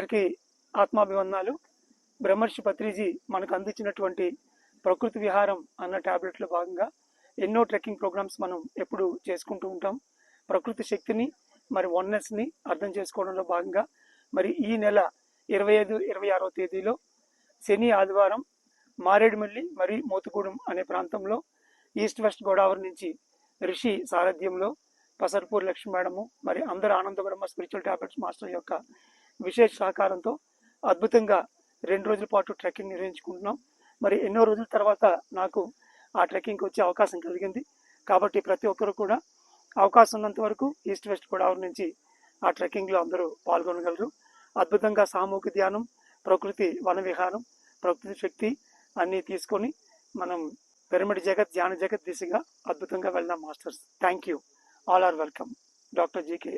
అందరికీ ఆత్మాభివందనాలు. బ్రహ్మర్షి పత్రిజీ మనకు అందించినటువంటి ప్రకృతి విహారం అన్న టాబ్లెట్లో భాగంగా ఎన్నో ట్రెక్కింగ్ ప్రోగ్రామ్స్ మనం ఎప్పుడు చేసుకుంటూ ఉంటాం. ప్రకృతి శక్తిని మరి వన్నెస్ని అర్థం చేసుకోవడంలో భాగంగా మరి ఈ నెల 25, 26వ తేదీలో శని ఆదివారం మారేడుమల్లి మరి మోతుగూడెం అనే ప్రాంతంలో ఈస్ట్ వెస్ట్ గోదావరి నుంచి రిషి సారథ్యంలో పసర్పూర్ లక్ష్మి మేడము మరి అందరు ఆనంద బ్రహ్మ స్పిరిచువల్ టాబ్లెట్స్ మాస్టర్ యొక్క విశేష సహకారంతో అద్భుతంగా 2 రోజుల పాటు ట్రెక్కింగ్ నిర్వహించుకుంటున్నాం. మరి ఎన్నో రోజుల తర్వాత నాకు ఆ ట్రెక్కింగ్కి వచ్చే అవకాశం కలిగింది. కాబట్టి ప్రతి ఒక్కరు కూడా అవకాశం ఉన్నంత వరకు ఈస్ట్ వెస్ట్ గోదావరి నుంచి ఆ ట్రెక్కింగ్లో అందరూ పాల్గొనగలరు. అద్భుతంగా సామూహిక ధ్యానం, ప్రకృతి వన విహారం, ప్రకృతి శక్తి అన్నీ తీసుకొని మనం పిరమిడ్ జగత్, ధ్యాన జగత్ దిశగా అద్భుతంగా వెళ్దాం masters. Thank you. All are welcome. Doctor GK